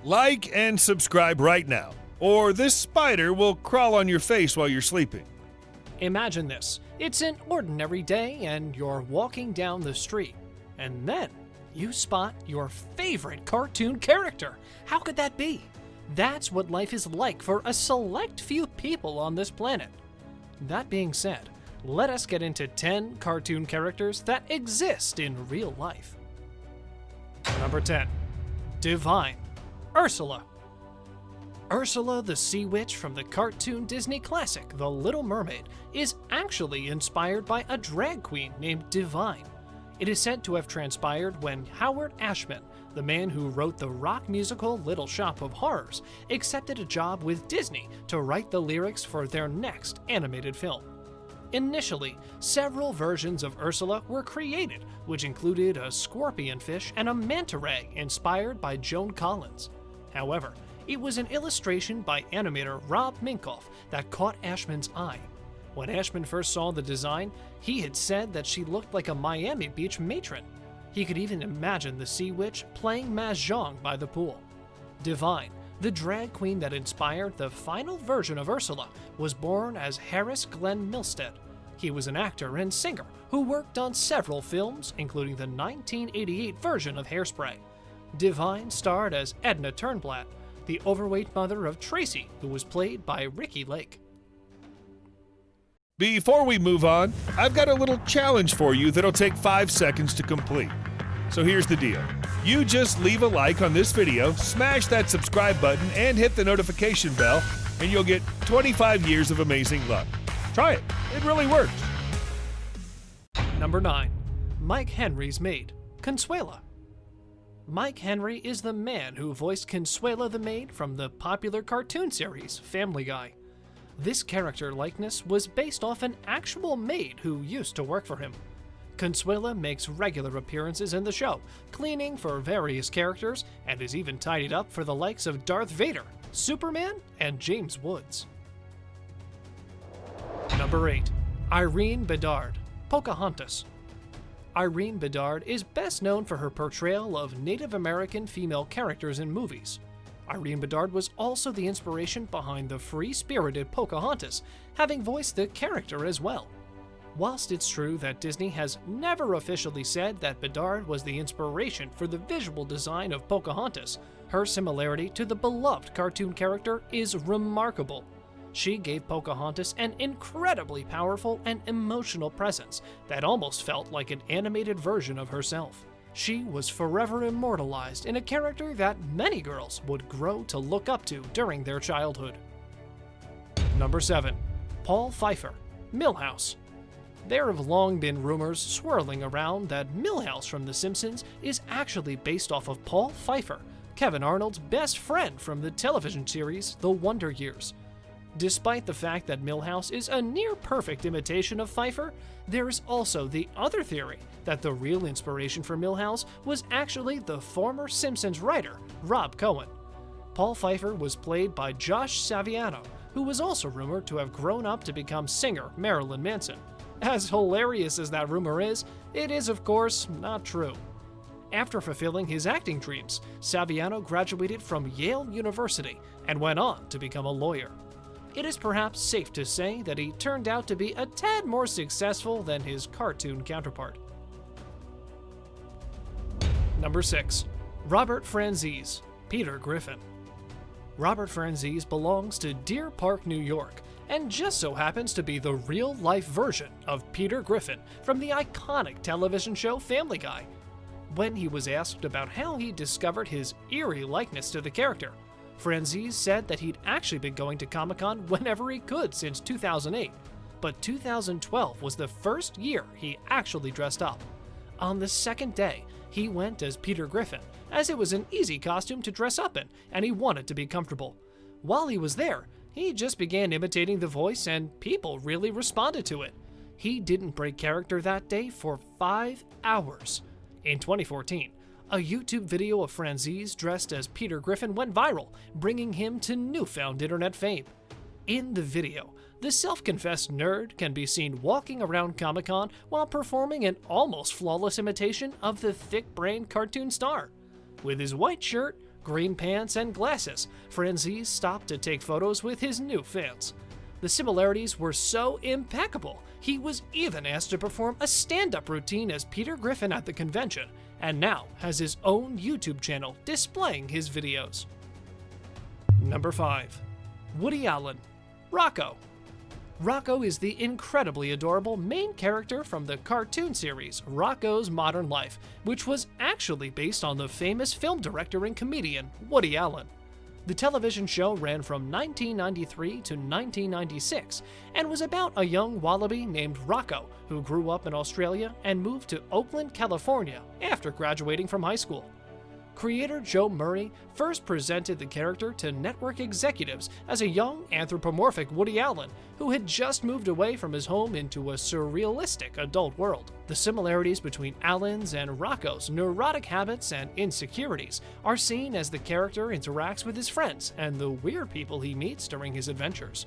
Like and subscribe right now, or this spider will crawl on your face while you're sleeping. Imagine this. It's an ordinary day and you're walking down the street. And then you spot your favorite cartoon character. How could that be? That's what life is like for a select few people on this planet. That being said, let us get into 10 cartoon characters that exist in real life. Number 10. Divine. Ursula. Ursula the Sea Witch from the cartoon Disney classic The Little Mermaid is actually inspired by a drag queen named Divine. It is said to have transpired when Howard Ashman, the man who wrote the rock musical Little Shop of Horrors, accepted a job with Disney to write the lyrics for their next animated film. Initially, several versions of Ursula were created, which included a scorpion fish and a manta ray inspired by Joan Collins. However, it was an illustration by animator Rob Minkoff that caught Ashman's eye. When Ashman first saw the design, he had said that she looked like a Miami Beach matron. He could even imagine the Sea Witch playing mahjong by the pool. Divine, the drag queen that inspired the final version of Ursula, was born as Harris Glenn Milstead. He was an actor and singer who worked on several films, including the 1988 version of Hairspray. Divine starred as Edna Turnblatt, the overweight mother of Tracy, who was played by Ricky Lake. Before we move on, I've got a little challenge for you that'll take 5 seconds to complete. So here's the deal. You just leave a like on this video, smash that subscribe button, and hit the notification bell, and you'll get 25 years of amazing luck. Try it. It really works. Number 9. Mike Henry's maid, Consuela. Mike Henry is the man who voiced Consuela the maid from the popular cartoon series Family Guy. This character likeness was based off an actual maid who used to work for him. Consuela makes regular appearances in the show, cleaning for various characters, and is even tidied up for the likes of Darth Vader, Superman, and James Woods. Number 8. Irene Bedard, Pocahontas. Irene Bedard is best known for her portrayal of Native American female characters in movies. Irene Bedard was also the inspiration behind the free-spirited Pocahontas, having voiced the character as well. Whilst it's true that Disney has never officially said that Bedard was the inspiration for the visual design of Pocahontas, her similarity to the beloved cartoon character is remarkable. She gave Pocahontas an incredibly powerful and emotional presence that almost felt like an animated version of herself. She was forever immortalized in a character that many girls would grow to look up to during their childhood. Number 7. Paul Pfeiffer, Milhouse. There have long been rumors swirling around that Milhouse from The Simpsons is actually based off of Paul Pfeiffer, Kevin Arnold's best friend from the television series The Wonder Years. Despite the fact that Milhouse is a near-perfect imitation of Pfeiffer, there is also the other theory that the real inspiration for Milhouse was actually the former Simpsons writer, Rob Cohen. Paul Pfeiffer was played by Josh Saviano, who was also rumored to have grown up to become singer Marilyn Manson. As hilarious as that rumor is, it is of course not true. After fulfilling his acting dreams, Saviano graduated from Yale University and went on to become a lawyer. It is perhaps safe to say that he turned out to be a tad more successful than his cartoon counterpart. Number 6. Robert Franzese, Peter Griffin. Robert Franzese belongs to Deer Park, New York, and just so happens to be the real-life version of Peter Griffin from the iconic television show Family Guy. When he was asked about how he discovered his eerie likeness to the character, Franzese said that he'd actually been going to Comic-Con whenever he could since 2008, but 2012 was the first year he actually dressed up. On the second day, he went as Peter Griffin, as it was an easy costume to dress up in, and he wanted to be comfortable. While he was there, he just began imitating the voice, and people really responded to it. He didn't break character that day for 5 hours. In 2014, a YouTube video of Franzese dressed as Peter Griffin went viral, bringing him to newfound internet fame. In the video, the self-confessed nerd can be seen walking around Comic-Con while performing an almost flawless imitation of the thick-brained cartoon star. With his white shirt, green pants, and glasses, frenzies stopped to take photos with his new fans. The similarities were so impeccable, he was even asked to perform a stand-up routine as Peter Griffin at the convention, and now has his own YouTube channel displaying his videos. Number 5. Woody Allen. Rocco. Rocco is the incredibly adorable main character from the cartoon series Rocco's Modern Life, which was actually based on the famous film director and comedian Woody Allen. The television show ran from 1993 to 1996 and was about a young wallaby named Rocco who grew up in Australia and moved to Oakland, California after graduating from high school. Creator Joe Murray first presented the character to network executives as a young anthropomorphic Woody Allen who had just moved away from his home into a surrealistic adult world. The similarities between Allen's and Rocco's neurotic habits and insecurities are seen as the character interacts with his friends and the weird people he meets during his adventures.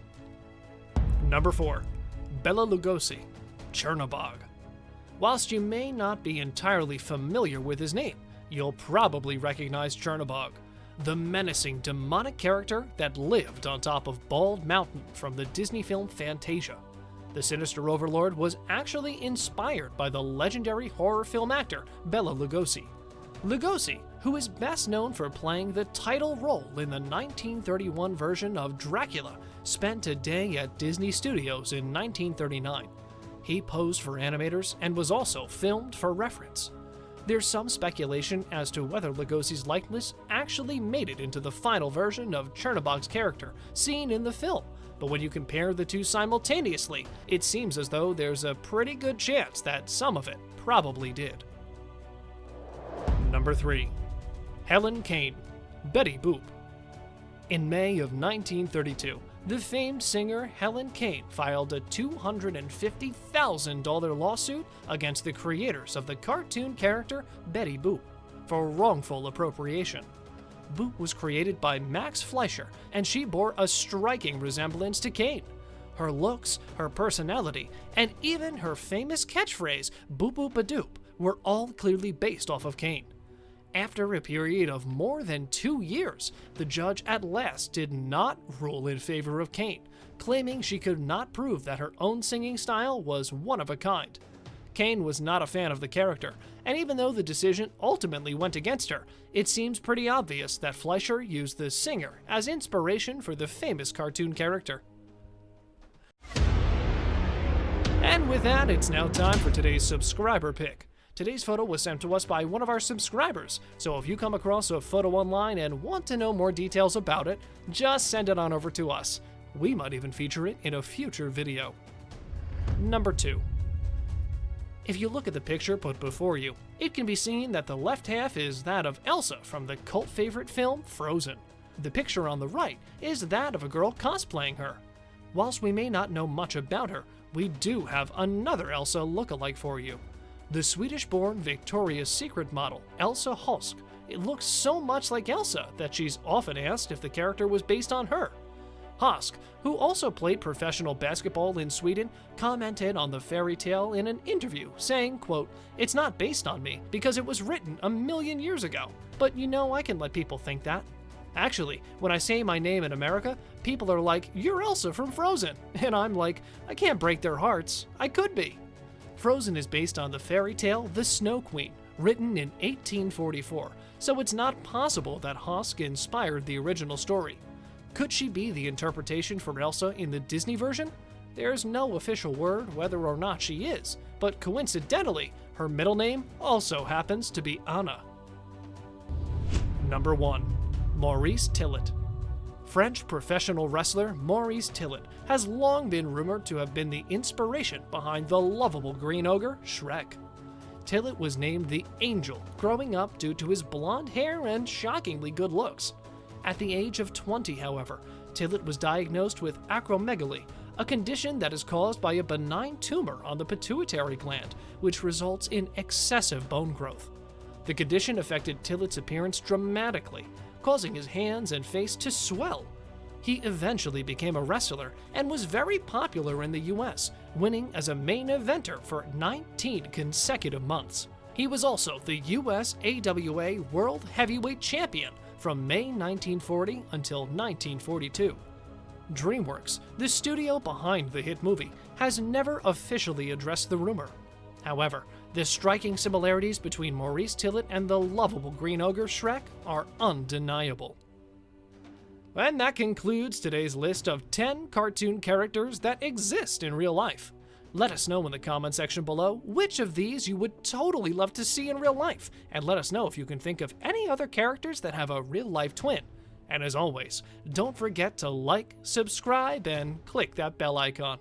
Number 4. Bela Lugosi. Chernobog. Whilst you may not be entirely familiar with his name, you'll probably recognize Chernobog, the menacing demonic character that lived on top of Bald Mountain from the Disney film Fantasia. The sinister overlord was actually inspired by the legendary horror film actor Bela Lugosi. Lugosi, who is best known for playing the title role in the 1931 version of Dracula, spent a day at Disney Studios in 1939. He posed for animators and was also filmed for reference. There's some speculation as to whether Lugosi's likeness actually made it into the final version of Chernobog's character seen in the film, but when you compare the two simultaneously, it seems as though there's a pretty good chance that some of it probably did. Number 3. Helen Kane. Betty Boop. In May of 1932, the famed singer Helen Kane filed a $250,000 lawsuit against the creators of the cartoon character Betty Boop for wrongful appropriation. Boop was created by Max Fleischer, and she bore a striking resemblance to Kane. Her looks, her personality, and even her famous catchphrase, "boop boop a doop," were all clearly based off of Kane. After a period of more than 2 years, the judge at last did not rule in favor of Kane, claiming she could not prove that her own singing style was one of a kind. Kane was not a fan of the character, and even though the decision ultimately went against her, it seems pretty obvious that Fleischer used the singer as inspiration for the famous cartoon character. And with that, it's now time for today's subscriber pick. Today's photo was sent to us by one of our subscribers, so if you come across a photo online and want to know more details about it, just send it on over to us. We might even feature it in a future video. Number 2. If you look at the picture put before you, it can be seen that the left half is that of Elsa from the cult favorite film Frozen. The picture on the right is that of a girl cosplaying her. Whilst we may not know much about her, we do have another Elsa lookalike for you. The Swedish-born Victoria's Secret model, Elsa Holsk. It looks so much like Elsa that she's often asked if the character was based on her. Holsk, who also played professional basketball in Sweden, commented on the fairy tale in an interview, saying, quote, "It's not based on me because it was written a million years ago, but you know I can let people think that. Actually, when I say my name in America, people are like, 'You're Elsa from Frozen,' and I'm like, I can't break their hearts. I could be." Frozen is based on the fairy tale The Snow Queen, written in 1844, so it's not possible that Holsk inspired the original story. Could she be the interpretation for Elsa in the Disney version? There's no official word whether or not she is, but coincidentally, her middle name also happens to be Anna. Number 1. Maurice Tillet. French professional wrestler Maurice Tillet has long been rumored to have been the inspiration behind the lovable green ogre Shrek. Tillet was named the Angel growing up due to his blonde hair and shockingly good looks. At the age of 20, however, Tillet was diagnosed with acromegaly, a condition that is caused by a benign tumor on the pituitary gland, which results in excessive bone growth. The condition affected Tillet's appearance dramatically, causing his hands and face to swell. He eventually became a wrestler and was very popular in the US, winning as a main eventer for 19 consecutive months. He was also the US AWA World Heavyweight Champion from May 1940 until 1942. DreamWorks, the studio behind the hit movie, has never officially addressed the rumor. However, the striking similarities between Maurice Tillett and the lovable green ogre Shrek are undeniable. And that concludes today's list of 10 cartoon characters that exist in real life. Let us know in the comment section below which of these you would totally love to see in real life, and let us know if you can think of any other characters that have a real-life twin. And as always, don't forget to like, subscribe, and click that bell icon.